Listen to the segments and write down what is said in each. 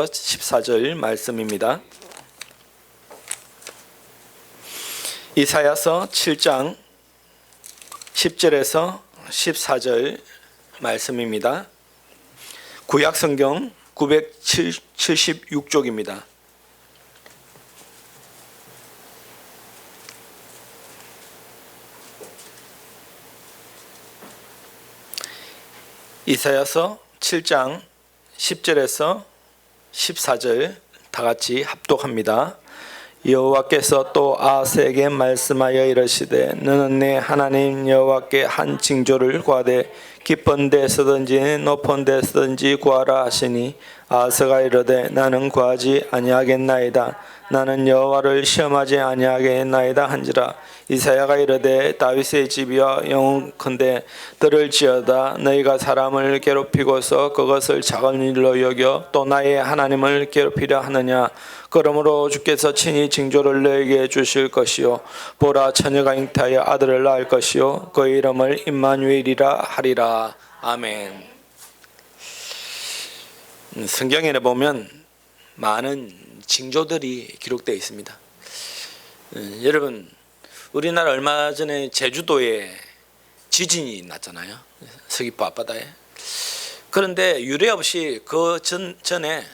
14절 말씀입니다. 이사야서 7장 10절에서 14절 말씀입니다. 구약성경 976쪽입니다. 이사야서 7장 10절에서 14절 다 같이 합독합니다. 여호와께서 또 아하스에게 말씀하여 이르시되 너는 내 하나님 여호와께 한 징조를 구하되 깊은 데서든지 높은 데서든지 구하라 하시니 아하스가 이르되 나는 구하지 아니하겠나이다. 나는 여호와를 시험하지 아니하겠나이다 한지라. 이사야가 이르되 다윗의 집이여 영원컨대 들을지어다. 너희가 사람을 괴롭히고서 그것을 작은 일로 여겨 또 나의 하나님을 괴롭히려 하느냐. 그러므로 주께서 친히 징조를 너에게 주실 것이요 보라 처녀가 잉태하여 아들을 낳을 것이요 그 이름을 임마누엘이라 하리라. 아멘. 성경에 보면 많은 징조들이 기록되어 있습니다. 여러분 우리나라 얼마 전에 제주도에 지진이 났잖아요. 서귀포 앞바다에. 그런데 유례 없이 그 전에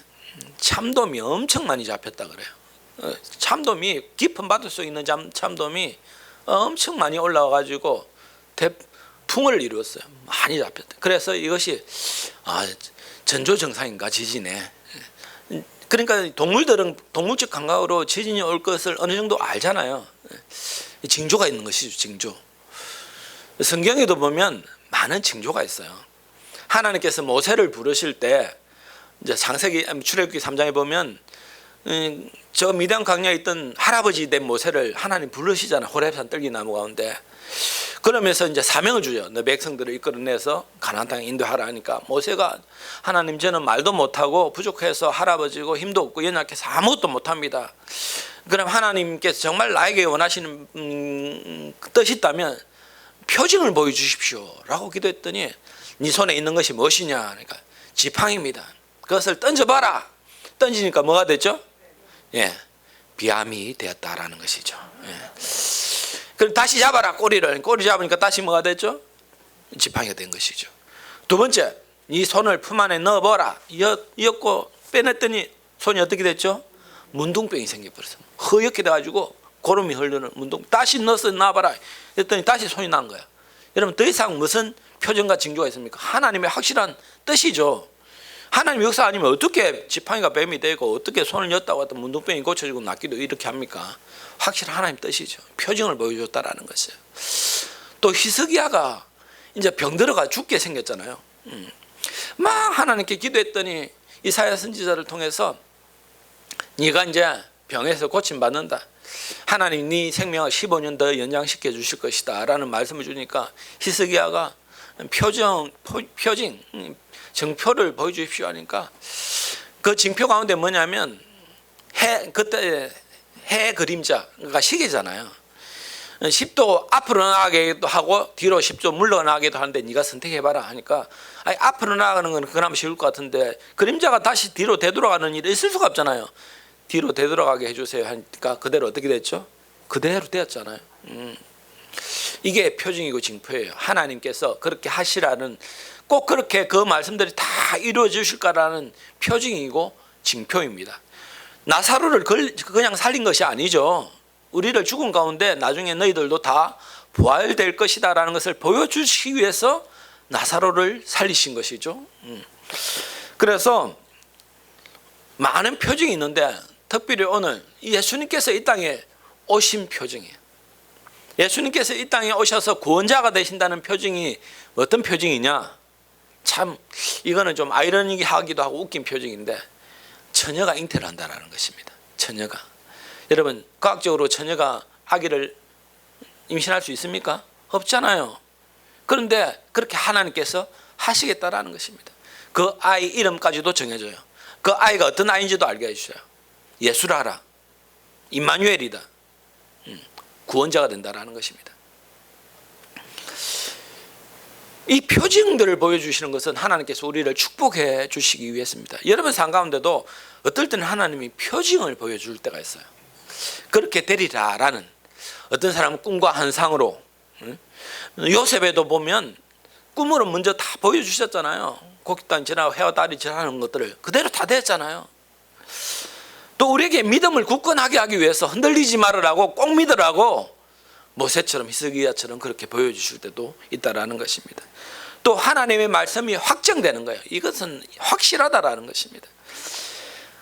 참돔이 엄청 많이 잡혔다 그래요. 참돔이 깊은 바다 속에 있는 참돔이 엄청 많이 올라와 가지고 대풍을 이루었어요. 많이 잡혔다. 그래서 이것이 전조증상인가 지진에. 그러니까 동물들은 동물적 감각으로 지진이 올 것을 어느 정도 알잖아요. 징조가 있는 것이죠. 징조. 성경에도 보면 많은 징조가 있어요. 하나님께서 모세를 부르실 때 이제 창세기 출애굽기 3장에 보면 저 미디안 광야에 있던 할아버지 된 모세를 하나님 부르시잖아. 호렙산 떨기나무 가운데. 그러면서 이제 사명을 주죠. 너 백성들을 이끌어내서 가나안 땅에 인도하라 하니까 모세가 하나님 저는 말도 못하고 부족해서 할아버지고 힘도 없고 연약해서 아무것도 못합니다. 그럼 하나님께서 정말 나에게 원하시는 뜻이 있다면 표징을 보여주십시오 라고 기도했더니 네 손에 있는 것이 무엇이냐 그러니까 지팡이입니다. 그것을 던져봐라. 던지니까 뭐가 됐죠? 예, 비암이 되었다라는 것이죠. 예. 그럼 다시 잡아라. 꼬리 잡으니까 다시 뭐가 됐죠? 지팡이가 된 것이죠. 두 번째, 이 손을 품 안에 넣어보라. 엮고 빼냈더니 손이 어떻게 됐죠? 문둥병이 생겨버렸어. 허옇게 돼가지고 고름이 흐르는 문둥. 다시 넣어서 놔봐라. 그랬더니 다시 손이 난 거야. 여러분 더 이상 무슨 표정과 징조가 있습니까? 하나님의 확실한 뜻이죠. 하나님 역사 아니면 어떻게 지팡이가 뱀이 되고 어떻게 손을 였다고 하던 문둥병이 고쳐지고 낫기도 이렇게 합니까? 확실한 하나님 뜻이죠. 표징을 보여줬다라는 것이에요. 또 히스기야가 이제 병들어가 죽게 생겼잖아요. 막 하나님께 기도했더니 이사야 선지자를 통해서 네가 이제 병에서 고침받는다. 하나님 네 생명을 15년 더 연장시켜 주실 것이다 라는 말씀을 주니까 히스기야가 표징 정표를 보여주십시오 하니까 그 징표 가운데 뭐냐면 그때 해 그림자가 시계잖아요. 10도 앞으로 나가기도 하고 뒤로 10도 물러나가기도 하는데 네가 선택해봐라 하니까 앞으로 나가는 건 그나마 쉬울 것 같은데 그림자가 다시 뒤로 되돌아가는 일이 있을 수가 없잖아요. 뒤로 되돌아가게 해주세요 하니까 그대로 어떻게 됐죠? 그대로 되었잖아요. 이게 표징이고 징표예요. 하나님께서 그렇게 하시라는 꼭 그렇게 그 말씀들이 다 이루어지실까라는 표징이고 징표입니다. 나사로를 그냥 살린 것이 아니죠. 우리를 죽은 가운데 나중에 너희들도 다 부활될 것이다 라는 것을 보여주시기 위해서 나사로를 살리신 것이죠. 그래서 많은 표징이 있는데 특별히 오늘 예수님께서 이 땅에 오신 표징이에요. 예수님께서 이 땅에 오셔서 구원자가 되신다는 표징이 어떤 표징이냐? 참 이거는 좀 아이러니하기도 하고 웃긴 표징인데 처녀가 잉태를 한다는 것입니다. 처녀가. 여러분 과학적으로 처녀가 아기를 임신할 수 있습니까? 없잖아요. 그런데 그렇게 하나님께서 하시겠다라는 것입니다. 그 아이 이름까지도 정해줘요. 그 아이가 어떤 아이인지도 알게 해주셔요. 예수라라. 임마누엘이다. 구원자가 된다라는 것입니다. 이 표징들을 보여주시는 것은 하나님께서 우리를 축복해 주시기 위해서입니다. 여러분 삶 가운데도 어떨 때는 하나님이 표징을 보여줄 때가 있어요. 그렇게 되리라라는, 어떤 사람은 꿈과 환상으로, 요셉에도 보면 꿈으로 먼저 다 보여주셨잖아요. 곡식단 지나고 해와 달이 지나는 것들을 그대로 다 됐잖아요. 또 우리에게 믿음을 굳건하게 하기 위해서 흔들리지 말으라고, 꼭 믿으라고 모세처럼 히스기야처럼 그렇게 보여주실 때도 있다라는 것입니다. 또 하나님의 말씀이 확정되는 거예요. 이것은 확실하다라는 것입니다.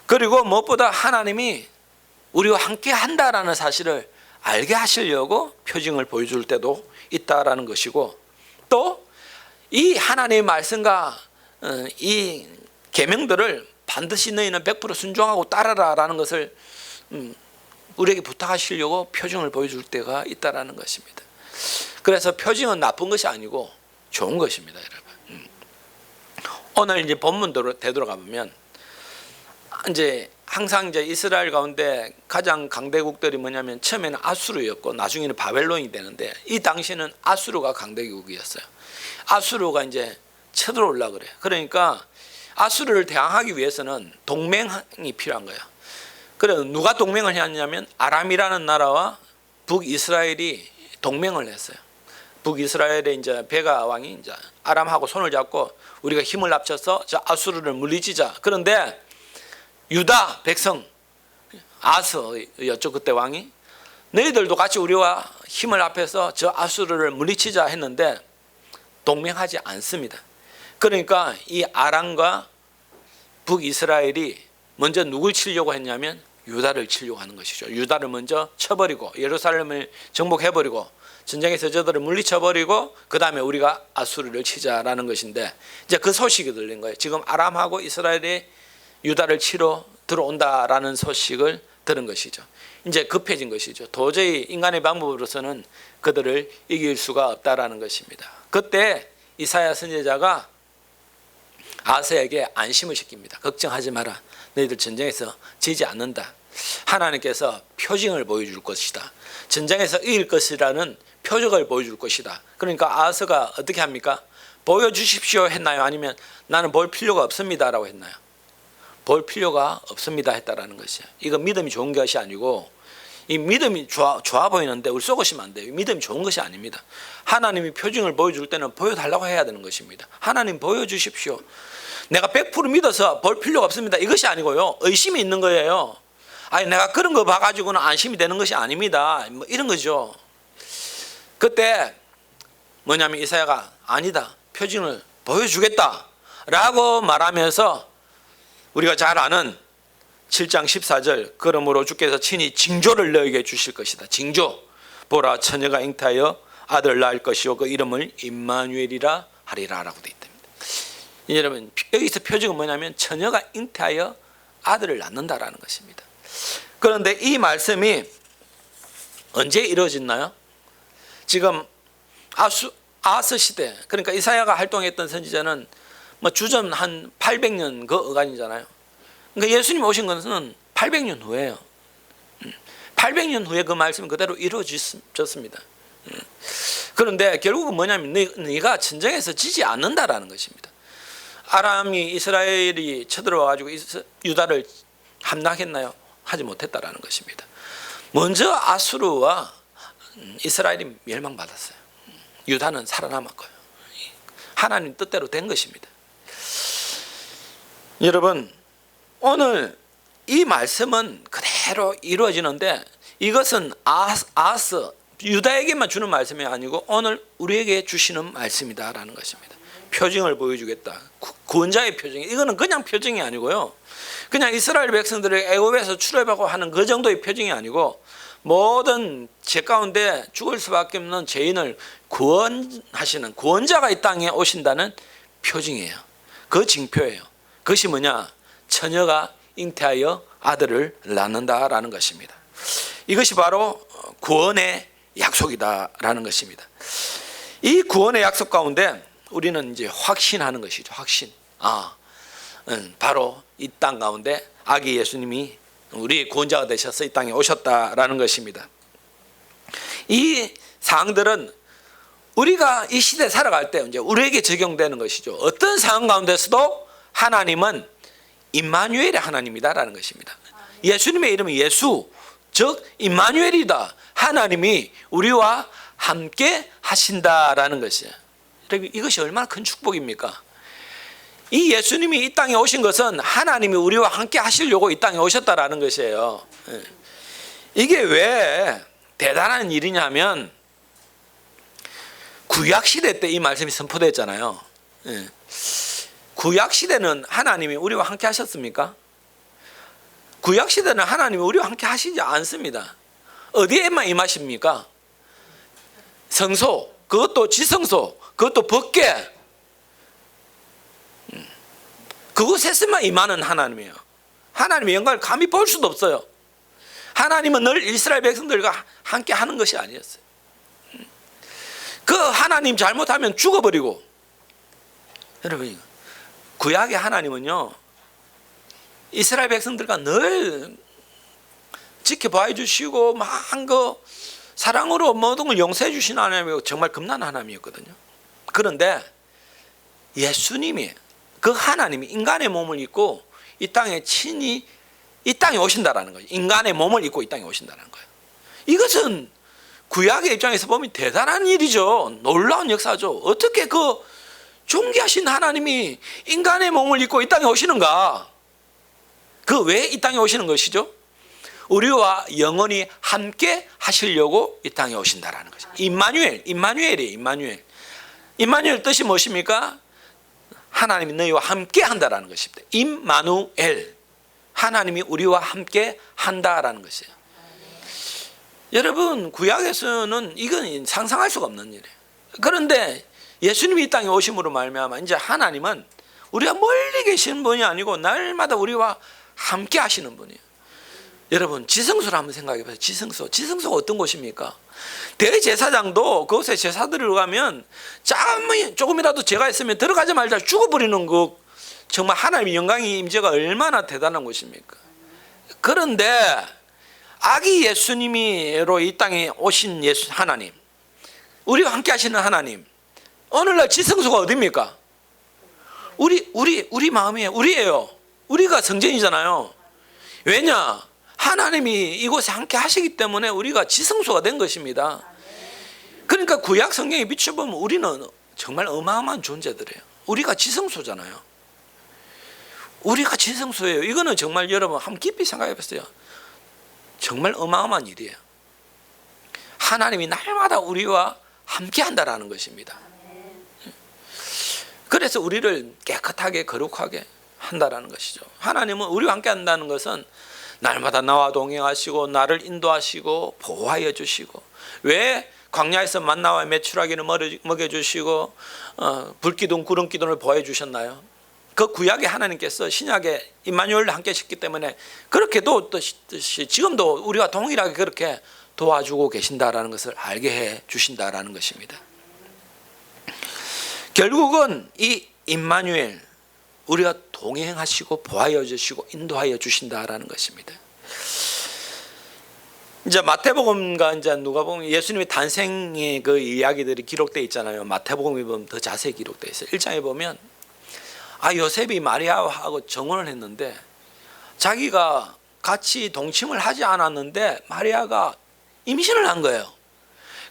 그리고 무엇보다 하나님이 우리와 함께 한다라는 사실을 알게 하시려고 표징을 보여줄 때도 있다라는 것이고, 또 이 하나님의 말씀과 이 계명들을 반드시 너희는 100% 순종하고 따르라라는 것을 우리에게 부탁하시려고 표징을 보여줄 때가 있다라는 것입니다. 그래서 표징은 나쁜 것이 아니고 좋은 것입니다, 여러분. 오늘 이제 본문대로 되돌아가 보면, 이제 항상 이제 이스라엘 가운데 가장 강대국들이 뭐냐면 처음에는 아수르였고 나중에는 바벨론이 되는데, 이 당시에는 아수르가 강대국이었어요. 아수르가 이제 쳐들어오려고 그래요. 그러니까 아수르를 대항하기 위해서는 동맹이 필요한 거예요. 그래서 누가 동맹을 했냐면 아람이라는 나라와 북이스라엘이 동맹을 했어요. 북이스라엘의 이제 베가 왕이 이제 아람하고 손을 잡고 우리가 힘을 합쳐서 저 아수르를 물리치자. 그런데 유다 백성 아서였죠, 그때 왕이. 너희들도 같이 우리와 힘을 합해서 저 아수르를 물리치자 했는데 동맹하지 않습니다. 그러니까 이 아람과 북이스라엘이 먼저 누굴 치려고 했냐면 유다를 치려고 하는 것이죠. 유다를 먼저 쳐버리고 예루살렘을 정복해버리고 전쟁에서 저들을 물리쳐버리고 그 다음에 우리가 아수르를 치자라는 것인데, 이제 그 소식이 들린 거예요. 지금 아람하고 이스라엘이 유다를 치러 들어온다라는 소식을 들은 것이죠. 이제 급해진 것이죠. 도저히 인간의 방법으로서는 그들을 이길 수가 없다라는 것입니다. 그때 이사야 선지자가 아스에게 안심을 시킵니다. 걱정하지 마라. 너희들 전쟁에서 지지 않는다. 하나님께서 표징을 보여줄 것이다. 전쟁에서 이길 것이라는 표적을 보여줄 것이다. 그러니까 아스가 어떻게 합니까? 보여주십시오 했나요? 아니면 나는 볼 필요가 없습니다 라고 했나요? 볼 필요가 없습니다 했다라는 것이에요. 이거 믿음이 좋은 것이 아니고, 이 믿음이 좋아 보이는데 우리 속으시면 안 돼요. 믿음이 좋은 것이 아닙니다. 하나님이 표징을 보여줄 때는 보여달라고 해야 되는 것입니다. 하나님 보여주십시오. 내가 100% 믿어서 볼 필요가 없습니다. 이것이 아니고요. 의심이 있는 거예요. 아니 내가 그런 거 봐가지고는 안심이 되는 것이 아닙니다. 뭐 이런 거죠. 그때 뭐냐면 이사야가 아니다. 표징을 보여주겠다 라고 말하면서 우리가 잘 아는 7장 14절, 그러므로 주께서 친히 징조를 너에게 주실 것이다. 징조. 보라, 처녀가 잉태하여 아들 낳을 것이요 그 이름을 임마누엘이라 하리라 라고 되어 있답니다. 여러분, 여기서 표징은 뭐냐면 처녀가 잉태하여 아들을 낳는다라는 것입니다. 그런데 이 말씀이 언제 이루어졌나요? 지금 아스 시대, 그러니까 이사야가 활동했던 선지자는 뭐 주전 한 800년 그 어간이잖아요. 그러니까 예수님 오신 것은 800년 후예요. 800년 후에 그 말씀이 그대로 이루어졌습니다. 그런데 결국은 뭐냐면 네가 전쟁에서 지지 않는다라는 것입니다. 아람이 이스라엘이 쳐들어와가지고 유다를 함락했나요? 하지 못했다라는 것입니다. 먼저 아수르와 이스라엘이 멸망받았어요. 유다는 살아남았고요. 하나님 뜻대로 된 것입니다. 여러분, 오늘 이 말씀은 그대로 이루어지는데 이것은 아스 유다에게만 주는 말씀이 아니고 오늘 우리에게 주시는 말씀이다라는 것입니다. 표징을 보여주겠다. 구원자의 표징. 이거는 그냥 표징이 아니고요. 그냥 이스라엘 백성들이 애굽에서 출애굽하고 하는 그 정도의 표징이 아니고 모든 죄 가운데 죽을 수밖에 없는 죄인을 구원하시는 구원자가 이 땅에 오신다는 표징이에요. 그 징표예요. 그것이 뭐냐? 처녀가 잉태하여 아들을 낳는다라는 것입니다. 이것이 바로 구원의 약속이다라는 것입니다. 이 구원의 약속 가운데 우리는 이제 확신하는 것이죠. 확신. 바로 이 땅 가운데 아기 예수님이 우리 구원자가 되셔서 이 땅에 오셨다라는 것입니다. 이 사항들은 우리가 이 시대에 살아갈 때 이제 우리에게 적용되는 것이죠. 어떤 상황 가운데서도 하나님은 임마누엘의 하나님이다라는 것입니다. 예수님의 이름은 예수, 즉 임마누엘이다. 하나님이 우리와 함께 하신다라는 것이에요. 여러분, 이것이 얼마나 큰 축복입니까? 이 예수님이 이 땅에 오신 것은 하나님이 우리와 함께 하시려고 이 땅에 오셨다라는 것이에요. 이게 왜 대단한 일이냐면 구약시대 때 이 말씀이 선포됐잖아요. 구약시대는 하나님이 우리와 함께 하셨습니까? 구약시대는 하나님이 우리와 함께 하시지 않습니다. 어디에만 임하십니까? 성소, 그것도 지성소, 그것도 법궤, 그곳에서만 임하는 하나님이에요. 하나님의 영광을 감히 볼 수도 없어요. 하나님은 늘 이스라엘 백성들과 함께 하는 것이 아니었어요. 그 하나님 잘못하면 죽어버리고. 여러분, 구약의 하나님은요, 이스라엘 백성들과 늘 지켜봐 주시고 막 그 사랑으로 모든 걸 용서해 주시는 하나님이고 정말 겁나는 하나님이었거든요. 그런데 예수님이, 그 하나님이 인간의 몸을 입고 이 땅에 친히 이 땅에 오신다라는 거예요. 인간의 몸을 입고 이 땅에 오신다는 거예요. 이것은 구약의 입장에서 보면 대단한 일이죠. 놀라운 역사죠. 어떻게 그 존귀하신 하나님이 인간의 몸을 입고 이 땅에 오시는가? 그 왜 이 땅에 오시는 것이죠? 우리와 영원히 함께 하시려고 이 땅에 오신다라는 거죠. 임마누엘이에요. 임마누엘 뜻이 무엇입니까? 하나님이 너희와 함께 한다라는 것입니다. 임마누엘, 하나님이 우리와 함께 한다라는 것이에요. 여러분, 구약에서는 이건 상상할 수가 없는 일이에요. 그런데 예수님이 이 땅에 오심으로 말미암아 이제 하나님은 우리가 멀리 계시는 분이 아니고 날마다 우리와 함께 하시는 분이에요. 여러분, 지성소를 한번 생각해 보세요. 지성소가 어떤 곳입니까? 대제사장도 그곳에 제사드리러 가면 조금이라도 죄가 있으면 들어가자마자 죽어버리는 그 정말 하나님의 영광의 임재가 얼마나 대단한 곳입니까? 그런데 아기 예수님이로 이 땅에 오신 하나님, 우리와 함께 하시는 하나님, 오늘날 지성소가 어디입니까? 우리 마음이에요. 우리예요. 우리가 성전이잖아요. 왜냐? 하나님이 이곳에 함께 하시기 때문에 우리가 지성소가 된 것입니다. 그러니까 구약 성경에 비춰보면 우리는 정말 어마어마한 존재들이에요. 우리가 지성소잖아요. 우리가 지성소예요. 이거는 정말 여러분 한번 깊이 생각해 보세요. 정말 어마어마한 일이에요. 하나님이 날마다 우리와 함께 한다라는 것입니다. 그래서 우리를 깨끗하게 거룩하게 한다라는 것이죠. 하나님은 우리와 함께 한다는 것은 날마다 나와 동행하시고 나를 인도하시고 보호하여 주시고, 왜 광야에서 만나와 메추라기를 먹여주시고 불기둥 구름기둥을 보여주셨나요? 그 구약의 하나님께서 신약에 임마누엘과 함께 하셨기 때문에 그렇게도 뜻이 지금도 우리와 동일하게 그렇게 도와주고 계신다라는 것을 알게 해 주신다라는 것입니다. 결국은 이 임마누엘, 우리가 동행하시고 보호하여 주시고 인도하여 주신다라는 것입니다. 이제 마태복음과 이제 누가복음, 예수님의 탄생의 그 이야기들이 기록되어 있잖아요. 마태복음에 보면 더 자세히 기록되어 있어요. 1장에 보면 요셉이 마리아하고 정혼을 했는데 자기가 같이 동침을 하지 않았는데 마리아가 임신을 한 거예요.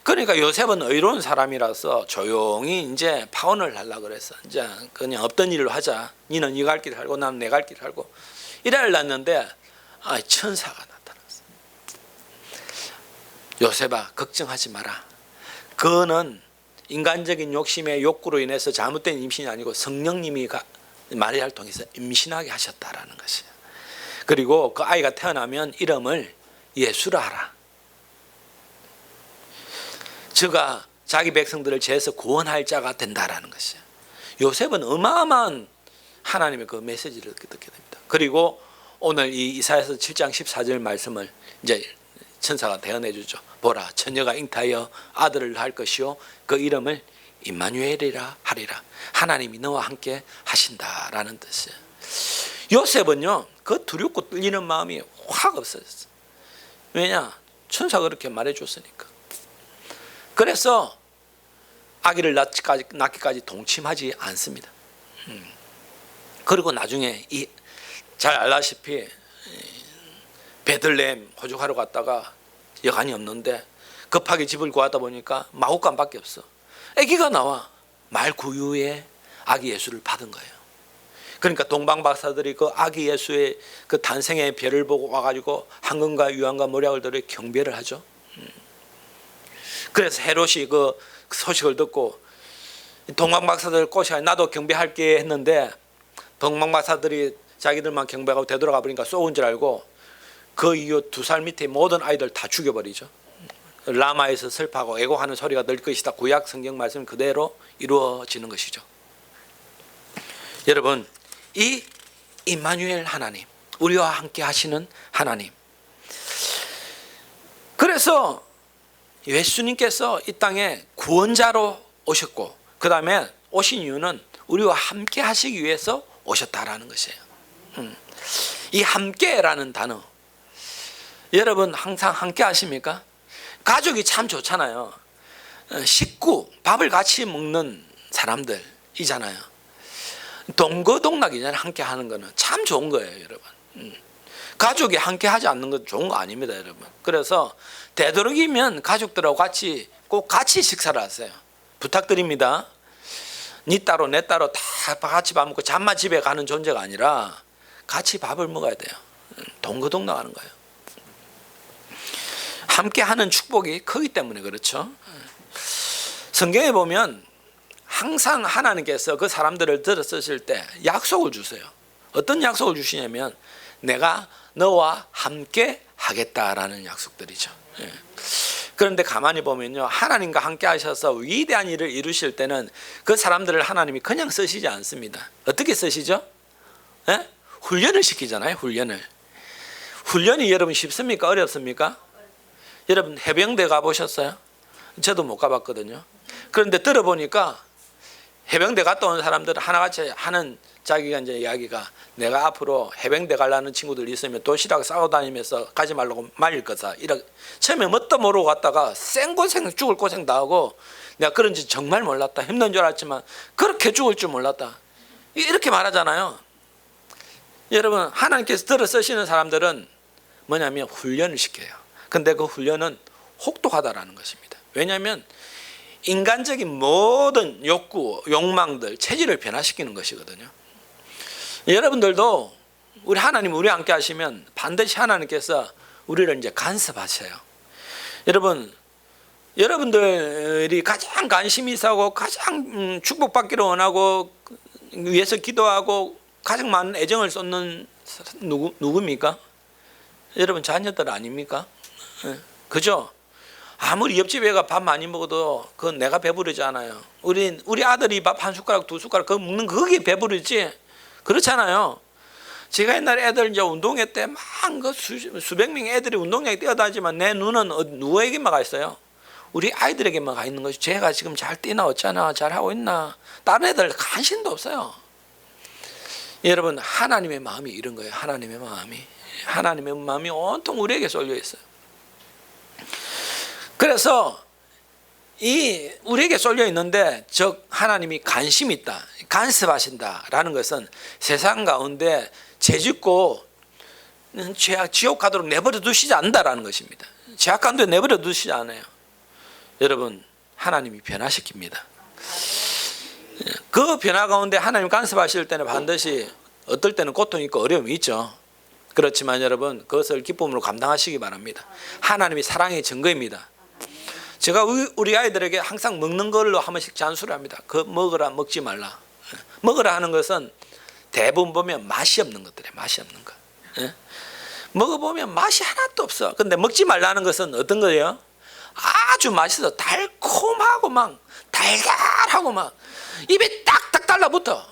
그러니까 요셉은 의로운 사람이라서 조용히 이제 파혼을 하려고 그래서 이제 그냥 없던 일로 하자. 니는 네 갈 길 살고 나는 내 갈 길 살고 이래놨는데 천사가 나타났어. 요셉아, 걱정하지 마라. 그거는 인간적인 욕심의 욕구로 인해서 잘못된 임신이 아니고 성령님이 마리아를 통해서 임신하게 하셨다라는 것이에요. 그리고 그 아이가 태어나면 이름을 예수라 하라. 저가 자기 백성들을 죄에서 구원할 자가 된다라는 것이에요. 요셉은 어마어마한 하나님의 그 메시지를 듣게 됩니다. 그리고 오늘 이 이사야서 7장 14절 말씀을 이제 천사가 대언해 주죠. 보라, 처녀가 잉타하여 아들을 낳을 것이요 그 이름을 임마누엘이라 하리라. 하나님이 너와 함께 하신다라는 뜻이에요. 요셉은요, 그 두렵고 떨리는 마음이 확 없어졌어요. 왜냐? 천사가 그렇게 말해 줬으니까. 그래서 아기를 낳기까지 동침하지 않습니다. 그리고 나중에 잘 알다시피 베들레헴 호적하러 갔다가 여간이 없는데 급하게 집을 구하다 보니까 마구간밖에 없어. 아기가 나와. 말 구유에 아기 예수를 받은 거예요. 그러니까 동방 박사들이 그 아기 예수의 그 탄생의 별을 보고 와가지고 황금과 유황과 모략을 들어 경배를 하죠. 그래서 헤롯이 그 소식을 듣고 동방 박사들 꼬셔 나도 경배할게 했는데 동방 박사들이 자기들만 경배하고 되돌아가 보니까 쏘은 줄 알고 그 이후 2살 밑에 모든 아이들 다 죽여버리죠. 라마에서 슬퍼하고 애고하는 소리가 늘 것이다. 구약 성경 말씀 그대로 이루어지는 것이죠. 여러분, 이 임마누엘 하나님, 우리와 함께 하시는 하나님. 그래서 예수님께서 이 땅에 구원자로 오셨고 그 다음에 오신 이유는 우리와 함께 하시기 위해서 오셨다라는 것이에요. 이 함께라는 단어, 여러분 항상 함께 하십니까? 가족이 참 좋잖아요. 식구, 밥을 같이 먹는 사람들이잖아요. 동거동락이잖아요. 함께 하는 거는 참 좋은 거예요, 여러분. 가족이 함께 하지 않는 건 좋은 거 아닙니다, 여러분. 그래서 되도록이면 가족들하고 꼭 같이 식사를 하세요. 부탁드립니다. 니 따로 내 따로 다 같이 밥 먹고 잠만 집에 가는 존재가 아니라 같이 밥을 먹어야 돼요. 동거동락하는 거예요. 함께 하는 축복이 크기 때문에 그렇죠. 성경에 보면 항상 하나님께서 그 사람들을 들어 쓰실 때 약속을 주세요. 어떤 약속을 주시냐면 내가 너와 함께 하겠다라는 약속들이죠. 그런데 가만히 보면요, 하나님과 함께 하셔서 위대한 일을 이루실 때는 그 사람들을 하나님이 그냥 쓰시지 않습니다. 어떻게 쓰시죠? 훈련을 시키잖아요. 훈련이 여러분 쉽습니까? 어렵습니까? 여러분 해병대 가보셨어요? 저도 못 가봤거든요. 그런데 들어보니까 해병대 갔다 온 사람들은 하나같이 하는 자기가 이제 이야기가 내가 앞으로 해병대 가려는 친구들 있으면 도시락 싸고 다니면서 가지 말라고 말릴 거다. 이렇게 처음에 뭣도 모르고 갔다가 생고생 죽을 고생 다 하고 내가 그런지 정말 몰랐다. 힘든 줄 알았지만 그렇게 죽을 줄 몰랐다. 이렇게 말하잖아요. 여러분 하나님께서 들어 쓰시는 사람들은 뭐냐면 훈련을 시켜요. 근데 그 훈련은 혹독하다라는 것입니다. 왜냐하면 인간적인 모든 욕구, 욕망들, 체질을 변화시키는 것이거든요. 여러분들도 우리 하나님 우리와 함께 하시면 반드시 하나님께서 우리를 이제 간섭하셔요. 여러분들이 가장 관심이 있어하고 가장 축복받기를 원하고 위해서 기도하고 가장 많은 애정을 쏟는 누구입니까? 여러분 자녀들 아닙니까? 그죠? 아무리 옆집 애가 밥 많이 먹어도 그건 내가 배부르지 않아요. 우리 아들이 밥 한 숟가락 두 숟가락 그거 먹는 그게 배부르지. 그렇잖아요. 제가 옛날에 애들 이제 운동회 때 막 그 수백 명의 애들이 운동장에 뛰어다니지만 내 눈은 누구에게만 가 있어요? 우리 아이들에게만 가 있는 거지. 쟤가 지금 잘 뛰나 어쩌나 잘 하고 있나 다른 애들 관심도 없어요. 여러분 하나님의 마음이 이런 거예요. 하나님의 마음이 온통 우리에게 쏠려 있어요. 그래서 이 우리에게 쏠려 있는데 즉 하나님이 관심이 있다, 간섭하신다라는 것은 세상 가운데 죄짓고 지옥 가도록 내버려 두시지 않는다라는 것입니다. 죄악 가운데 내버려 두시지 않아요. 여러분 하나님이 변화시킵니다. 그 변화 가운데 하나님 간섭하실 때는 반드시 어떨 때는 고통이 있고 어려움이 있죠. 그렇지만 여러분 그것을 기쁨으로 감당하시기 바랍니다. 하나님이 사랑의 증거입니다. 제가 우리 아이들에게 항상 먹는 걸로 한 번씩 잔소리 합니다. 그 먹으라 먹지 말라. 먹으라 하는 것은 대부분 보면 맛이 없는 것들이에요. 맛이 없는 것. 먹어보면 맛이 하나도 없어. 근데 먹지 말라는 것은 어떤 거예요? 아주 맛있어. 달콤하고 막 달달하고 막 입에 딱딱 달라붙어.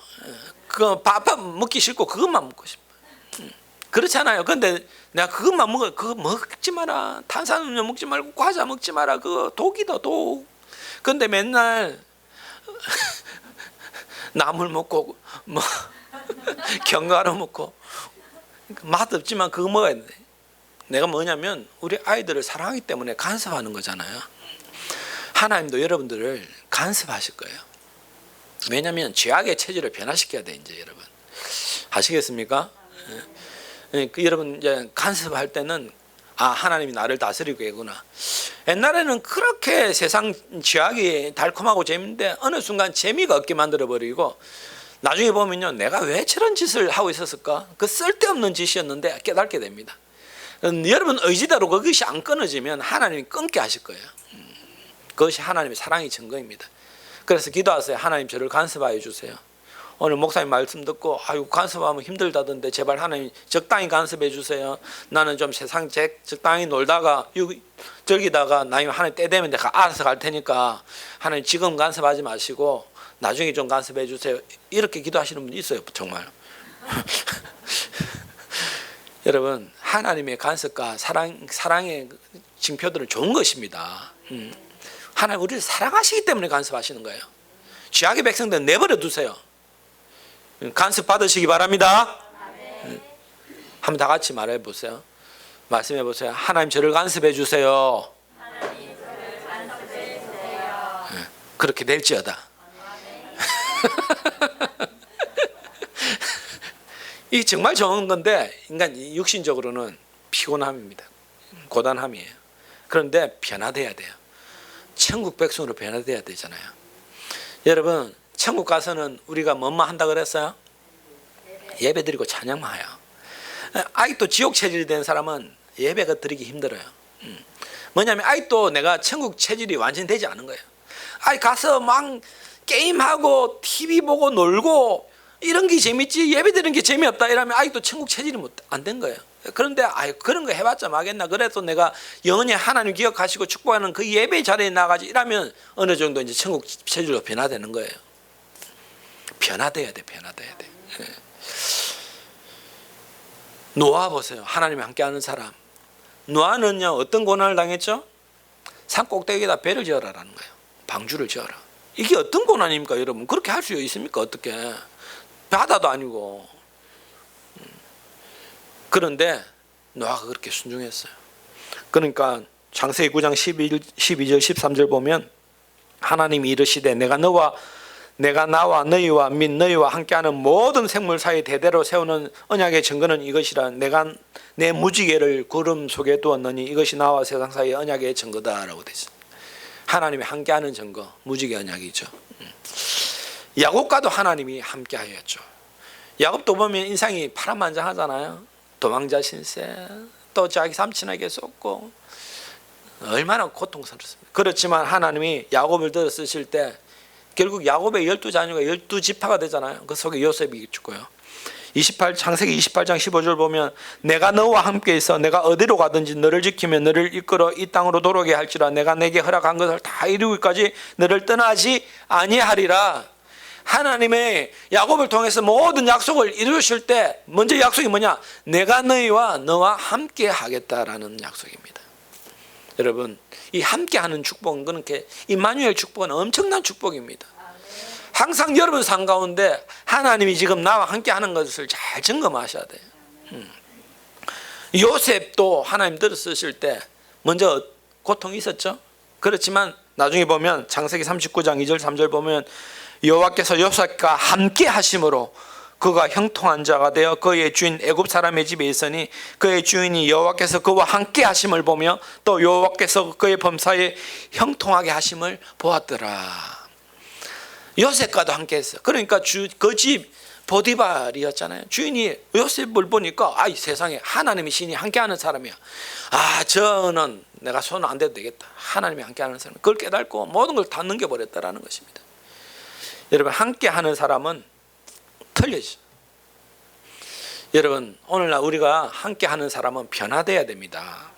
그 밥 먹기 싫고 그것만 먹고 싶어. 그렇잖아요. 근데 내가 그것만 먹어. 그거 먹지 마라. 탄산음료 먹지 말고 과자 먹지 마라. 그거 독이다 독. 근데 맨날 나물 먹고 뭐 견과류 먹고 맛없지만 그거 먹어야 돼. 내가 뭐냐면 우리 아이들을 사랑하기 때문에 간섭하는 거잖아요. 하나님도 여러분들을 간섭하실 거예요. 왜냐하면 죄악의 체질을 변화시켜야 돼 이제 여러분. 아시겠습니까? 여러분 이제 간섭할 때는 하나님이 나를 다스리고 계구나. 옛날에는 그렇게 세상 죄악이 달콤하고 재밌는데 어느 순간 재미가 없게 만들어 버리고 나중에 보면요, 내가 왜 저런 짓을 하고 있었을까? 그 쓸데없는 짓이었는데 깨닫게 됩니다. 여러분 의지대로 그것이 안 끊어지면 하나님이 끊게 하실 거예요. 그것이 하나님의 사랑의 증거입니다. 그래서 기도하세요. 하나님 저를 간섭하여 주세요. 오늘 목사님 말씀 듣고 아이고 간섭하면 힘들다던데 제발 하나님 적당히 간섭해 주세요. 나는 좀 세상 적당히 놀다가 즐기다가 나중에 하나님 때 되면 내가 알아서 갈 테니까 하나님 지금 간섭하지 마시고 나중에 좀 간섭해 주세요. 이렇게 기도하시는 분이 있어요. 정말. 여러분 하나님의 간섭과 사랑의 징표들은 좋은 것입니다. 하나님 우리를 사랑하시기 때문에 간섭하시는 거예요. 죄악의 백성들은 내버려 두세요. 간섭 받으시기 바랍니다. 한번 다 같이 말해 보세요. 말씀해 보세요. 하나님 저를 간섭해 주세요. 그렇게 될지어다. 이게 정말 좋은 건데 인간 육신적으로는 피곤함입니다. 고단함이에요. 그런데 변화돼야 돼요. 천국 백성으로 변화돼야 되잖아요. 여러분 천국 가서는 우리가 뭐만 한다 그랬어요? 예배드리고 찬양만 해요. 아직도 지옥 체질이 된 사람은 예배가 드리기 힘들어요. 뭐냐면 아직도 내가 천국 체질이 완전히 되지 않은 거예요. 가서 막 게임하고 TV 보고 놀고 이런 게 재밌지 예배드리는 게 재미없다 이러면 아직도 천국 체질이 안 된 거예요. 그런데 그런 거 해봤자 마겠나. 그래도 내가 영원히 하나님 기억하시고 축복하는 그 예배 자리에 나가지 이러면 어느 정도 이제 천국 체질로 변화되는 거예요. 변화돼야 돼. 변화돼야 돼. 노아 보세요. 하나님이 함께하는 사람. 노아는요 어떤 고난을 당했죠? 산 꼭대기에다 배를 지어라라는 거예요. 방주를 지어라. 이게 어떤 고난입니까 여러분? 그렇게 할 수 있습니까? 어떻게? 바다도 아니고. 그런데 노아가 그렇게 순종했어요. 그러니까 창세기 9장 12절 13절 보면 하나님이 이르시되 내가 나와 너희와 및 너희와 함께하는 모든 생물 사이 대대로 세우는 언약의 증거는 이것이라. 내가 내 무지개를 구름 속에 두었느니 이것이 나와 세상 사이의 언약의 증거다라고 되어 있습니다. 하나님이 함께하는 증거, 무지개 언약이죠. 야곱과도 하나님이 함께하였죠. 야곱도 보면 인상이 파란만장하잖아요. 도망자 신세, 또 자기 삼촌에게 쏟고 얼마나 고통스럽습니다. 그렇지만 하나님이 야곱을 들어 쓰실 때 결국 야곱의 12자녀가 12지파가 되잖아요. 그 속에 요셉이 죽고요. 창세기 28장 15절 보면 내가 너와 함께 있어 내가 어디로 가든지 너를 지키며 너를 이끌어 이 땅으로 돌아오게 할지라. 내가 내게 허락한 것을 다 이루기까지 너를 떠나지 아니하리라. 하나님의 야곱을 통해서 모든 약속을 이루실 때 먼저 약속이 뭐냐? 내가 너와 함께 하겠다라는 약속입니다. 여러분 이 함께하는 축복은 그렇게 임마누엘 축복은 엄청난 축복입니다. 항상 여러분 삶 가운데 하나님이 지금 나와 함께하는 것을 잘 점검하셔야 돼요. 요셉도 하나님 들어 쓰실 때 먼저 고통이 있었죠. 그렇지만 나중에 보면 창세기 39장 2절 3절 보면 여호와께서 요셉과 함께 하심으로 그가 형통한 자가 되어 그의 주인 애굽 사람의 집에 있으니 그의 주인이 여호와께서 그와 함께 하심을 보며 또 여호와께서 그의 범사에 형통하게 하심을 보았더라. 요셉과도 함께 했어요. 그러니까 그 집 보디발이었잖아요. 주인이 요셉을 보니까 세상에 하나님의 신이 함께하는 사람이야. 저는 내가 손 안 대도 되겠다. 하나님이 함께하는 사람. 그걸 깨닫고 모든 걸 다 넘겨버렸다라는 것입니다. 여러분 함께하는 사람은 틀려져. 여러분 오늘날 우리가 함께하는 사람은 변화돼야 됩니다.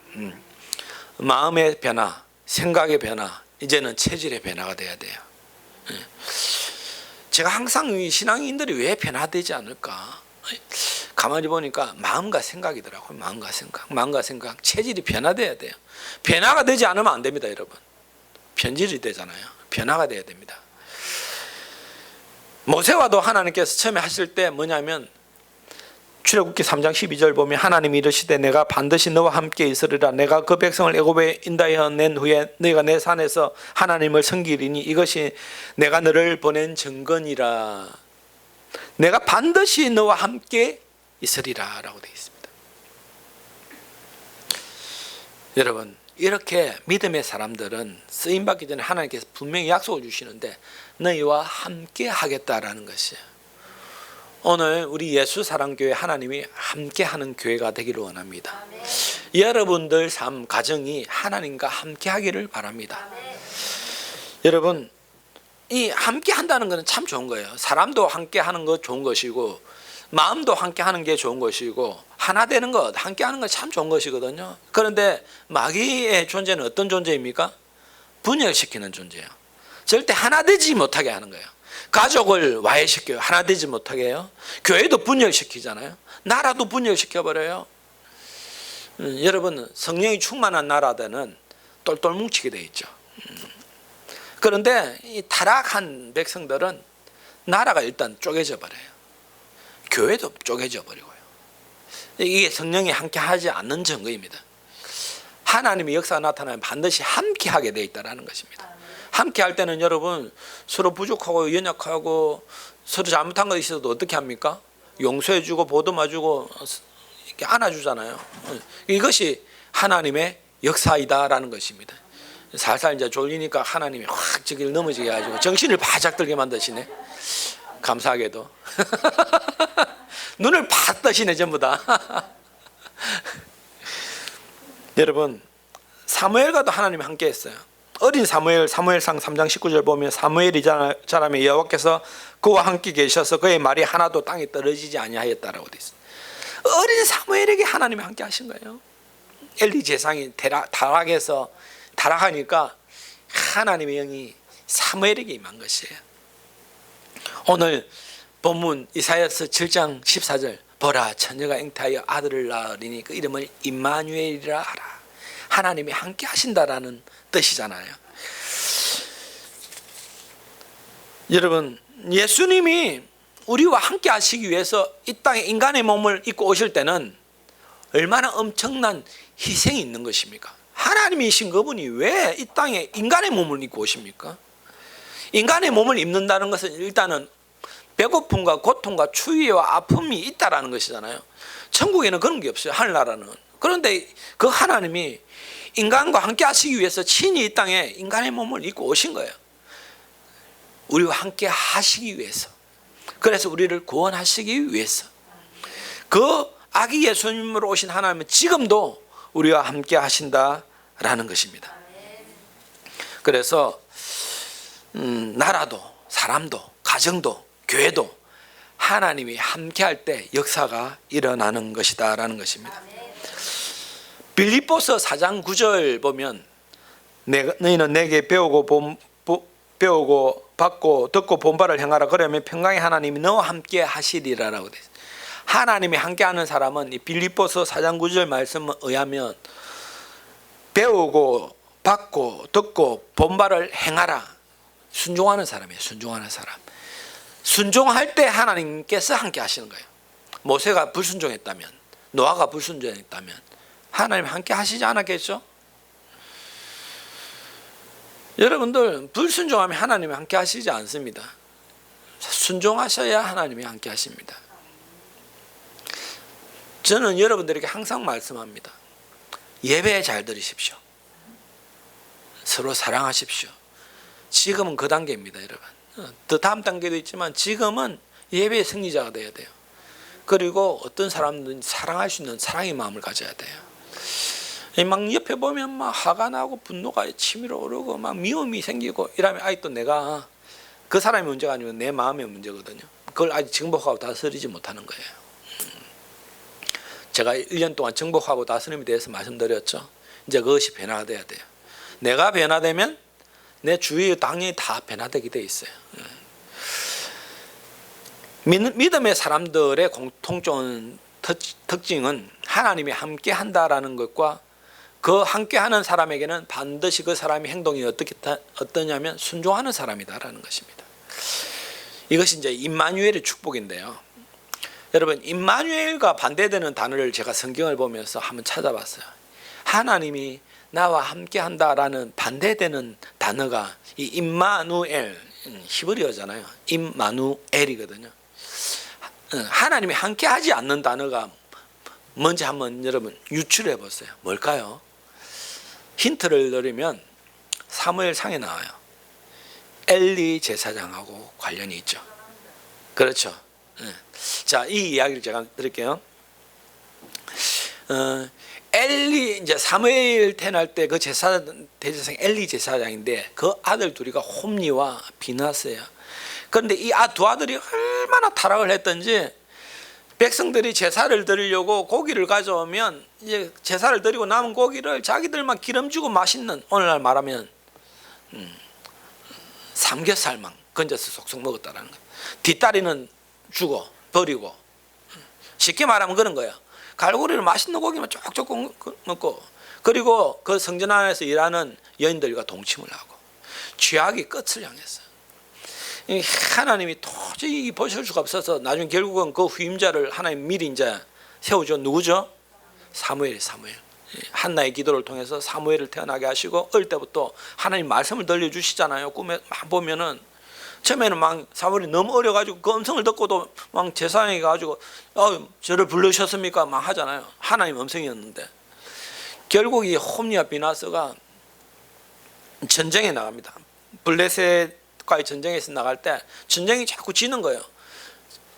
마음의 변화, 생각의 변화, 이제는 체질의 변화가 돼야 돼요. 제가 항상 이 신앙인들이 왜 변화되지 않을까? 가만히 보니까 마음과 생각이더라고요. 마음과 생각, 체질이 변화돼야 돼요. 변화가 되지 않으면 안 됩니다, 여러분. 변질이 되잖아요. 변화가 돼야 됩니다. 모세와도 하나님께서 처음에 하실 때 뭐냐면 출애굽기 3장 12절 보면 하나님이 이르시되 내가 반드시 너와 함께 있으리라. 내가 그 백성을 애굽에 인도하여 낸 후에 너희가 내 산에서 하나님을 섬기리니 이것이 내가 너를 보낸 증거니라. 내가 반드시 너와 함께 있으리라 라고 되어 있습니다. 여러분, 이렇게 믿음의 사람들은 쓰임받기 전에 하나님께서 분명히 약속을 주시는데 너희와 함께 하겠다라는 것이에요. 오늘 우리 예수사랑교회 하나님이 함께하는 교회가 되기를 원합니다. 아멘. 여러분들 삶 가정이 하나님과 함께하기를 바랍니다. 아멘. 여러분, 이 함께한다는 것은 참 좋은 거예요. 사람도 함께하는 것 좋은 것이고 마음도 함께하는 게 좋은 것이고 하나 되는 것, 함께하는 것 참 좋은 것이거든요. 그런데 마귀의 존재는 어떤 존재입니까? 분열시키는 존재예요. 절대 하나 되지 못하게 하는 거예요. 가족을 와해시켜요. 하나 되지 못하게 해요. 교회도 분열시키잖아요. 나라도 분열시켜버려요. 여러분, 성령이 충만한 나라들은 똘똘 뭉치게 돼 있죠. 그런데 이 타락한 백성들은 나라가 일단 쪼개져 버려요. 교회도 쪼개져 버리고요. 이게 성령이 함께 하지 않는 증거입니다. 하나님의 역사가 나타나면 반드시 함께 하게 돼 있다는 것입니다. 함께 할 때는 여러분 서로 부족하고 연약하고 서로 잘못한 거 있어도 어떻게 합니까? 용서해주고 보듬어주고 이렇게 안아주잖아요. 이것이 하나님의 역사이다라는 것입니다. 살살 이제 졸리니까 하나님이 확 저기를 넘어지게 해가지고 정신을 바짝 들게 만드시네. 감사하게도 눈을 팍 뜨시네 전부 다. 여러분, 사무엘과도 하나님이 함께 했어요. 어린 사무엘상 3장 19절 보면 사무엘이 자라매 여호와께서 그와 함께 계셔서 그의 말이 하나도 땅에 떨어지지 아니하였다라고 되어 있어요. 어린 사무엘에게 하나님이 함께 하신 거예요. 엘리 제사장이 타락하니까 하나님의 영이 사무엘에게 임한 것이에요. 오늘 본문 이사야서 7장 14절 보라 처녀가 잉태하여 아들을 낳으리니 그 이름을 임마누엘이라 하라. 하나님이 함께 하신다라는 뜻이잖아요. 여러분, 예수님이 우리와 함께 하시기 위해서 이 땅에 인간의 몸을 입고 오실 때는 얼마나 엄청난 희생이 있는 것입니까? 하나님이신 그분이 왜 이 땅에 인간의 몸을 입고 오십니까? 인간의 몸을 입는다는 것은 일단은 배고픔과 고통과 추위와 아픔이 있다라는 것이잖아요. 천국에는 그런 게 없어요. 하늘나라는. 그런데 그 하나님이 인간과 함께 하시기 위해서 친히 이 땅에 인간의 몸을 입고 오신 거예요. 우리와 함께 하시기 위해서. 그래서 우리를 구원하시기 위해서. 그 아기 예수님으로 오신 하나님은 지금도 우리와 함께 하신다라는 것입니다. 그래서 나라도 사람도 가정도 교회도 하나님이 함께 할 때 역사가 일어나는 것이다 라는 것입니다. 빌립보서 4장 9절 보면 너희는 내게 배우고 받고 듣고 본바를 행하라. 그러면 평강의 하나님이 너와 함께 하시리라라고 되어 있어요. 하나님이 함께하는 사람은 이 빌립보서 4장 9절 말씀에 의하면 배우고 받고 듣고 본바를 행하라. 순종하는 사람이에요. 순종하는 사람. 순종할 때 하나님께서 함께 하시는 거예요. 모세가 불순종했다면, 노아가 불순종했다면 하나님 함께 하시지 않았겠죠? 여러분들 불순종하면 하나님이 함께 하시지 않습니다. 순종하셔야 하나님이 함께 하십니다. 저는 여러분들에게 항상 말씀합니다. 예배 잘 들으십시오. 서로 사랑하십시오. 지금은 그 단계입니다, 여러분. 더 다음 단계도 있지만 지금은 예배의 승리자가 되어야 돼요. 그리고 어떤 사람들은 사랑할 수 있는 사랑의 마음을 가져야 돼요. 막 옆에 보면 막 화가 나고 분노가 치밀어 오르고 막 미움이 생기고 이러면 아직도 내가 그 사람의 문제가 아니면 내 마음의 문제거든요. 그걸 아직 정복하고 다스리지 못하는 거예요. 제가 1년 동안 정복하고 다스림에 대해서 말씀드렸죠. 이제 그것이 변화가 돼야 돼요. 내가 변화되면 내 주위의 당연히 다 변화되게 돼 있어요. 믿음의 사람들의 공통적인 특징은 하나님이 함께 한다라는 것과 그 함께하는 사람에게는 반드시 그 사람의 행동이 어떠냐면 순종하는 사람이다라는 것입니다. 이것이 이제 임마누엘의 축복인데요. 여러분, 임마누엘과 반대되는 단어를 제가 성경을 보면서 한번 찾아봤어요. 하나님이 나와 함께한다라는 반대되는 단어가 이 임마누엘, 히브리어잖아요. 임마누엘이거든요. 하나님이 함께하지 않는 단어가 뭔지 한번 여러분 유출해 보세요. 뭘까요? 힌트를 드리면 사무엘상에 나와요. 엘리 제사장하고 관련이 있죠. 그렇죠. 자, 이 이야기를 제가 드릴게요. 엘리, 이제 사무엘 태어날 때 그 대제사장 엘리 제사장인데 그 아들 둘이가 홈리와 비나스예요. 그런데 이 두 아들이 얼마나 타락을 했던지 백성들이 제사를 드리려고 고기를 가져오면 이제 제사를 드리고 남은 고기를 자기들만 기름주고 맛있는, 오늘날 말하면 삼겹살만 건져서 속속 먹었다라는 거예요. 뒷다리는 주고 버리고, 쉽게 말하면 그런 거예요. 갈고리를 맛있는 고기만 쪽쪽 먹고, 그리고 그 성전 안에서 일하는 여인들과 동침을 하고 죄악이 끝을 향했어요. 하나님이 도저히 보실 수가 없어서 나중에 결국은 그 후임자를 하나님 미리 이제 세우죠. 누구죠? 사무엘. 한나의 기도를 통해서 사무엘을 태어나게 하시고, 어릴 때부터 하나님 말씀을 들려주시잖아요. 꿈에 막 보면은 처음에는 막 사무엘이 너무 어려가지고 그 음성을 듣고도 막 제사장이 가지고 저를 부르셨습니까? 막 하잖아요. 하나님 음성이었는데 결국 이 홈리와 비나스가 전쟁에 나갑니다. 블레셋과의 전쟁에서 나갈 때 전쟁이 자꾸 지는 거예요.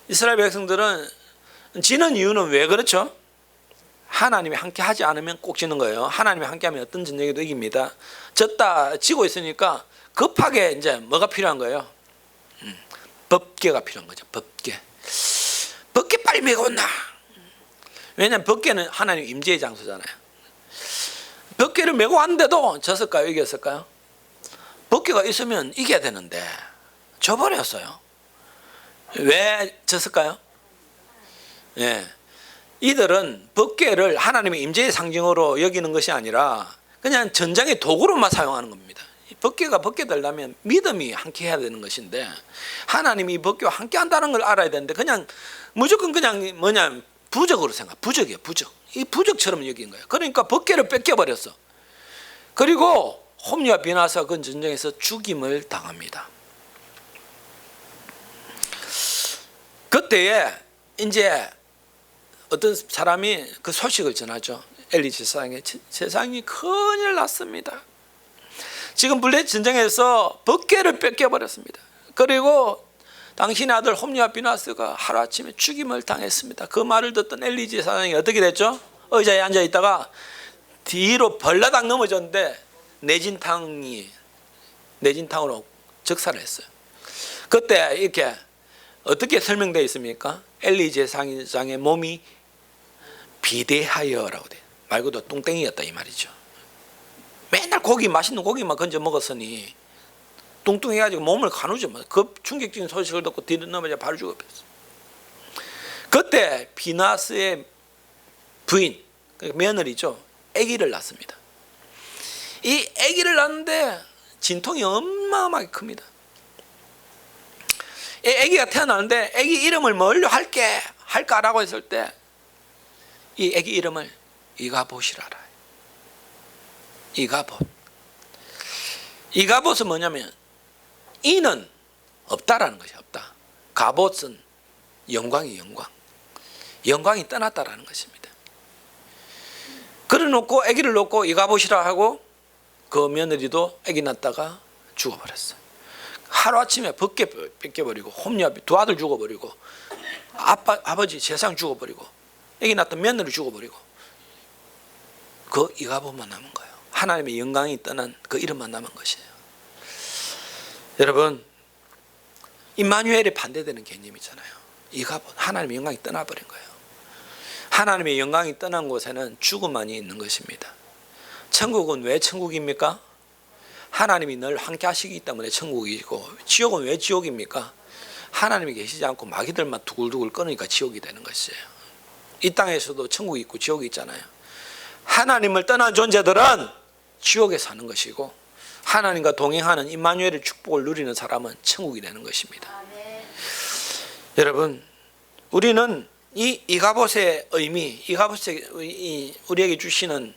이스라엘 백성들은 지는 이유는 왜 그렇죠? 하나님이 함께 하지 않으면 꼭 지는 거예요. 하나님이 함께 하면 어떤 전쟁에도 이깁니다. 졌다 지고 있으니까 급하게 이제 뭐가 필요한 거예요? 법궤가 필요한 거죠. 법궤 빨리 메고 온나. 왜냐하면 법궤는 하나님 임재의 장소잖아요. 법궤를 메고 왔는데도 졌을까요? 이겼을까요? 법궤가 있으면 이겨야 되는데 져버렸어요. 왜 졌을까요? 예, 이들은 법궤를 하나님의 임재의 상징으로 여기는 것이 아니라 그냥 전쟁의 도구로만 사용하는 겁니다. 법궤가 법궤 되려면 믿음이 함께 해야 되는 것인데, 하나님이 이 법궤와 함께 한다는 걸 알아야 되는데 그냥 무조건 그냥 뭐냐, 부적으로 부적이에요. 부적. 이 부적처럼 여긴 거예요. 그러니까 법궤를 뺏겨버렸어. 그리고 홈리와 비나스가 그 전쟁에서 죽임을 당합니다. 그때에 이제 어떤 사람이 그 소식을 전하죠. 엘리 제사장의 세상이 큰일 났습니다. 지금 블레셋 전쟁에서 법궤를 뺏겨버렸습니다. 그리고 당신의 아들 홈리와 비나스가 하루아침에 죽임을 당했습니다. 그 말을 듣던 엘리 제사장이 어떻게 됐죠? 의자에 앉아 있다가 뒤로 벌라당 넘어졌는데 내진탕으로 즉사를 했어요. 그때 이렇게 어떻게 설명되어 있습니까? 엘리 제사장의 몸이 비대하여라고 돼요. 말 그대로 뚱땡이였다 이 말이죠. 맨날 맛있는 고기만 건져 먹었으니 뚱뚱해가지고 몸을 가누죠. 그 충격적인 소식을 듣고 뒤로 넘어져 바로 죽어버렸어요. 그때 비나스의 부인, 며느리죠, 아기를 낳습니다. 이 아기를 낳는데 진통이 어마어마하게 큽니다. 이 아기가 태어나는데 아기 이름을 뭘로 할까라고 했을 때 이 아기 이름을 이가봇이라 알아요. 이가봇은 뭐냐면 이는 없다라는 것이 없다. 가봇은 영광이 떠났다라는 것입니다. 그래놓고 아기를 놓고 이가봇이라 하고 그 며느리도 아기 낳다가 죽어버렸어요. 하루아침에 법궤 뺏겨버리고 홈리와 두 아들 죽어버리고 아버지 세상 죽어버리고 아기 낳던 며느리 죽어버리고 그 이가봇만 남은 거예요. 하나님의 영광이 떠난 그 이름만 남은 것이에요. 여러분, 임마누엘에 반대되는 개념이잖아요. 이가봇, 하나님의 영광이 떠나버린 거예요. 하나님의 영광이 떠난 곳에는 죽음만이 있는 것입니다. 천국은 왜 천국입니까? 하나님이 늘 함께 하시기 때문에 천국이고, 지옥은 왜 지옥입니까? 하나님이 계시지 않고 마귀들만 두글두글 끓으니까 지옥이 되는 것이에요. 이 땅에서도 천국이 있고 지옥이 있잖아요. 하나님을 떠난 존재들은 지옥에 사는 것이고, 하나님과 동행하는 임마누엘의 축복을 누리는 사람은 천국이 되는 것입니다. 여러분, 우리는 이 이가봇의 의미, 이가봇이 우리에게 주시는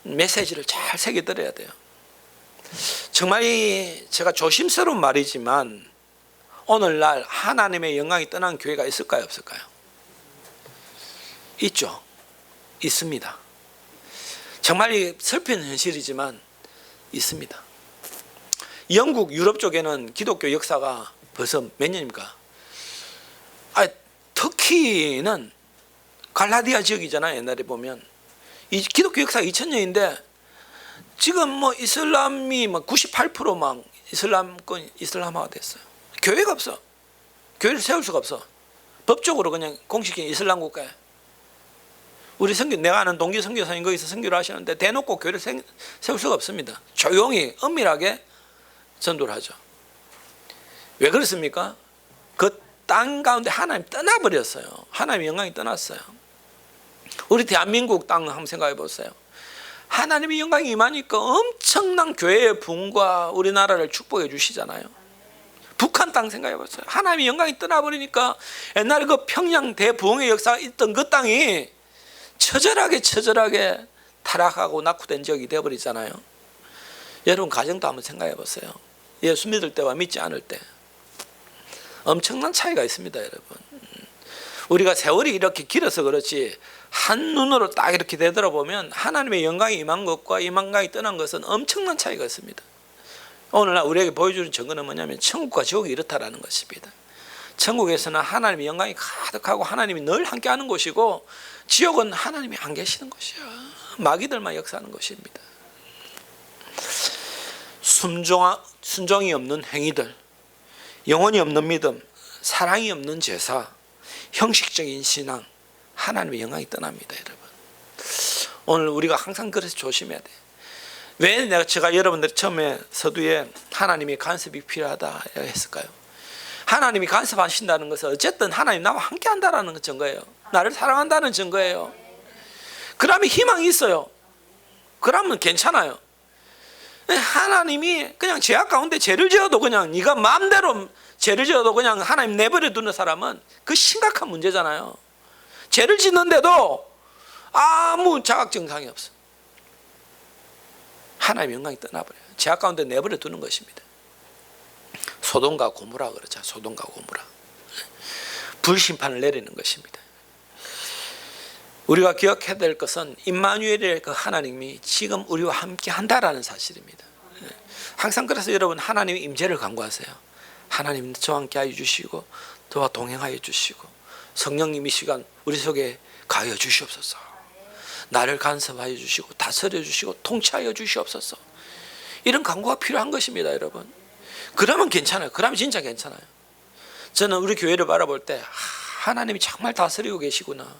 메시지를 잘 새겨들어야 돼요. 정말 제가 조심스러운 말이지만 오늘날 하나님의 영광이 떠난 교회가 있을까요, 없을까요? 있죠. 있습니다. 정말 슬픈 현실이지만 있습니다. 영국, 유럽 쪽에는 기독교 역사가 벌써 몇 년입니까? 터키는 갈라디아 지역이잖아요. 옛날에 보면 이 기독교 역사가 2000년인데 지금 뭐 이슬람이 막 98%막 이슬람화가 됐어요. 교회가 없어. 교회를 세울 수가 없어. 법적으로 그냥 공식적인 이슬람 국가에. 우리 내가 아는 동기 선교사님 거기서 선교를 하시는데 대놓고 교회를 세울 수가 없습니다. 조용히 은밀하게 전도를 하죠. 왜 그렇습니까? 그 땅 가운데 하나님 떠나버렸어요. 하나님의 영광이 떠났어요. 우리 대한민국 땅 한번 생각해 보세요. 하나님의 영광이 임하니까 엄청난 교회의 부흥과 우리나라를 축복해 주시잖아요. 북한 땅 생각해 보세요. 하나님의 영광이 떠나버리니까 옛날에 그 평양 대부흥의 역사가 있던 그 땅이 처절하게 타락하고 낙후된 지역이 되어버리잖아요. 여러분 가정도 한번 생각해 보세요. 예수 믿을 때와 믿지 않을 때 엄청난 차이가 있습니다. 여러분, 우리가 세월이 이렇게 길어서 그렇지 한눈으로 딱 이렇게 되돌아보면 하나님의 영광이 임한 것과 영광이 떠난 것은 엄청난 차이가 있습니다. 오늘날 우리에게 보여주는 증거는 뭐냐면 천국과 지옥이 이렇다라는 것입니다. 천국에서는 하나님의 영광이 가득하고 하나님이 늘 함께하는 곳이고 지옥은 하나님이 안 계시는 곳이야. 마귀들만 역사하는 것입니다. 순종이 없는 행위들, 영혼이 없는 믿음, 사랑이 없는 제사, 형식적인 신앙, 하나님의 영광이 떠납니다. 여러분, 오늘 우리가 항상 그래서 조심해야 돼. 왜 제가 여러분들 처음에 서두에 하나님의 간섭이 필요하다 했을까요? 하나님이 간섭하신다는 것은 어쨌든 하나님 나와 함께 한다는 증거예요. 나를 사랑한다는 증거예요. 그러면 희망이 있어요. 그러면 괜찮아요. 하나님이 그냥 죄악 가운데 죄를 지어도 그냥 네가 마음대로 죄를 지어도 그냥 하나님 내버려 두는 사람은 그 심각한 문제잖아요. 죄를 짓는데도 아무 자각 증상이 없어. 하나님의 영광이 떠나버려요. 죄악 가운데 내버려 두는 것입니다. 소돔과 고모라 그러죠. 소돔과 고모라. 불심판을 내리는 것입니다. 우리가 기억해야 될 것은 임마누엘의 그 하나님이 지금 우리와 함께 한다라는 사실입니다. 항상 그래서 여러분 하나님의 임재를 간구하세요. 하나님 저와 함께 하여 주시고 저와 동행하여 주시고 성령님 이 시간 우리 속에 가여 주시옵소서. 나를 간섭하여 주시고 다스려 주시고 통치하여 주시옵소서. 이런 간구가 필요한 것입니다. 여러분, 그러면 괜찮아요. 그러면 진짜 괜찮아요. 저는 우리 교회를 바라볼 때 하나님이 정말 다스리고 계시구나.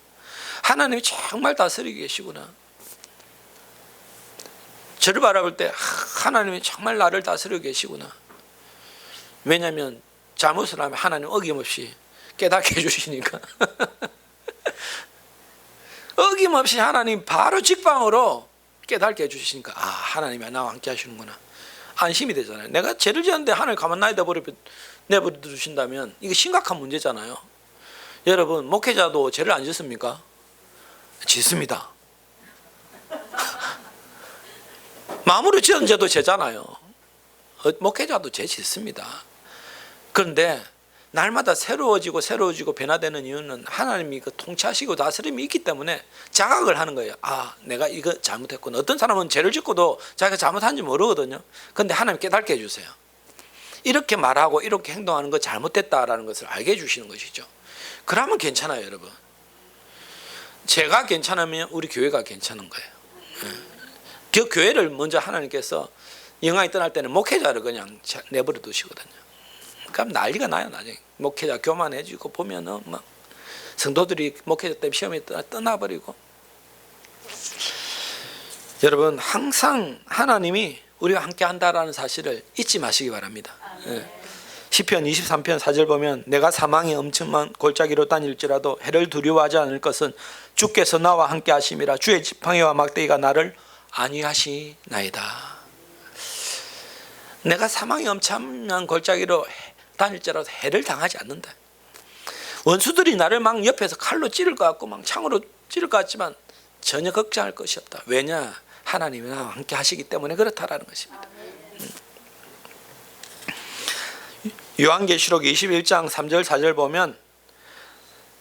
하나님이 정말 다스리고 계시구나. 저를 바라볼 때 하나님이 정말 나를 다스리고 계시구나. 왜냐하면 잘못을 하면 하나님 어김없이 깨닫게 해주시니까. 어김없이 하나님 바로 직방으로 깨닫게 해주시니까 하나님이 나와 함께 하시는구나. 안심이 되잖아요. 내가 죄를 지었는데 하나님 가만 내버려 두신다면 이게 심각한 문제잖아요. 여러분, 목회자도 죄를 안 짓습니까? 짓습니다. 마음으로 지은 죄도 죄잖아요. 목회자도 죄 짓습니다. 그런데 날마다 새로워지고 변화되는 이유는 하나님이 그 통치하시고 다스림이 있기 때문에 자각을 하는 거예요. 내가 이거 잘못했구나. 어떤 사람은 죄를 짓고도 자기가 잘못한지 모르거든요. 그런데 하나님 깨닫게 해주세요. 이렇게 말하고 이렇게 행동하는 거 잘못됐다라는 것을 알게 해주시는 것이죠. 그러면 괜찮아요. 여러분, 제가 괜찮으면 우리 교회가 괜찮은 거예요. 그 교회를 먼저 하나님께서 영광이 떠날 때는 목회자를 그냥 내버려 두시거든요. 그럼 난리가 나요. 나중에 목회자 교만해지고 보면은 막 성도들이 목회자 때문에 시험에 떠나버리고. 여러분, 항상 하나님이 우리와 함께 한다라는 사실을 잊지 마시기 바랍니다. 시편 23편 4절 보면 내가 사망의 엄청난 골짜기로 다닐지라도 해를 두려워하지 않을 것은 주께서 나와 함께 하심이라. 주의 지팡이와 막대기가 나를 안위하시나이다. 내가 사망의 엄청난 골짜기로 다닐지라도 해를 당하지 않는다. 원수들이 나를 막 옆에서 칼로 찌를 것 같고 막 창으로 찌를 것 같지만 전혀 걱정할 것이 없다. 왜냐? 하나님이 나와 함께 하시기 때문에 그렇다라는 것입니다. 요한계시록 21장 3절 4절 보면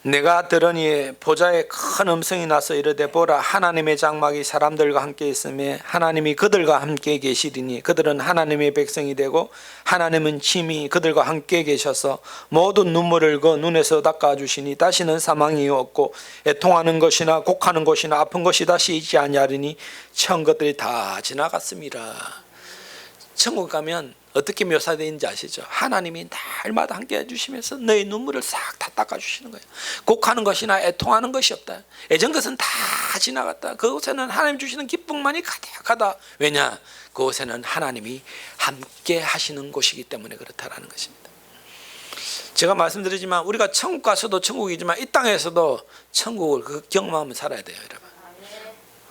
내가 들으니 보좌에 큰 음성이 나서 이르되 보라 하나님의 장막이 사람들과 함께 있으며 하나님이 그들과 함께 계시리니 그들은 하나님의 백성이 되고 하나님은 친히 그들과 함께 계셔서 모든 눈물을 그 눈에서 닦아주시니 다시는 사망이 없고 애통하는 것이나 곡하는 것이나 아픈 것이 다시 있지 아니하리니 처음 것들이 다 지나갔습니다. 천국 가면 어떻게 묘사되는지 아시죠? 하나님이 날마다 함께 해주시면서 너의 눈물을 싹 다 닦아주시는 거예요. 곡하는 것이나 애통하는 것이 없다. 예전 것은 다 지나갔다. 그곳에는 하나님 주시는 기쁨만이 가득하다. 왜냐? 그곳에는 하나님이 함께 하시는 곳이기 때문에 그렇다라는 것입니다. 제가 말씀드리지만 우리가 천국 가서도 천국이지만 이 땅에서도 천국을 그 경험하면 살아야 돼요, 여러분.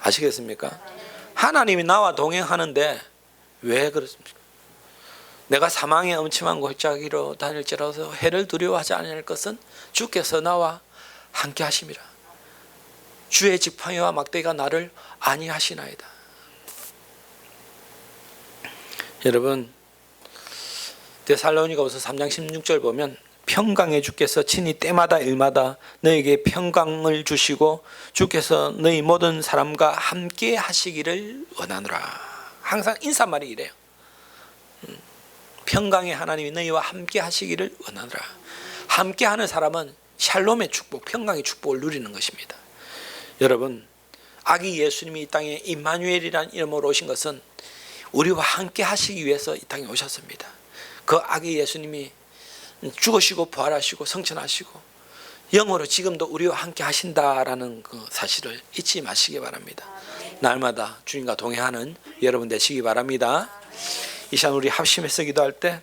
아시겠습니까? 하나님이 나와 동행하는데 왜 그렇습니까? 내가 사망의 엄침한 골짜기로 다닐지라도 해를 두려워하지 않을 것은 주께서 나와 함께 하심이라. 주의 지팡이와 막대기가 나를 안위하시나이다. 여러분 데살로니가후서 3장 16절 보면 평강의 주께서 친히 때마다 일마다 너에게 평강을 주시고 주께서 너희 모든 사람과 함께 하시기를 원하노라. 항상 인사말이 이래요. 평강의 하나님이 너희와 함께 하시기를 원하노라. 함께 하는 사람은 샬롬의 축복, 평강의 축복을 누리는 것입니다. 여러분 아기 예수님이 이 땅에 임마누엘이라는 이름으로 오신 것은 우리와 함께 하시기 위해서 이 땅에 오셨습니다. 그 아기 예수님이 죽으시고 부활하시고 성천하시고 영으로 지금도 우리와 함께 하신다라는 그 사실을 잊지 마시기 바랍니다. 날마다 주님과 동행하는 여러분 되시기 바랍니다. 이 시간 우리 합심해서 기도할 때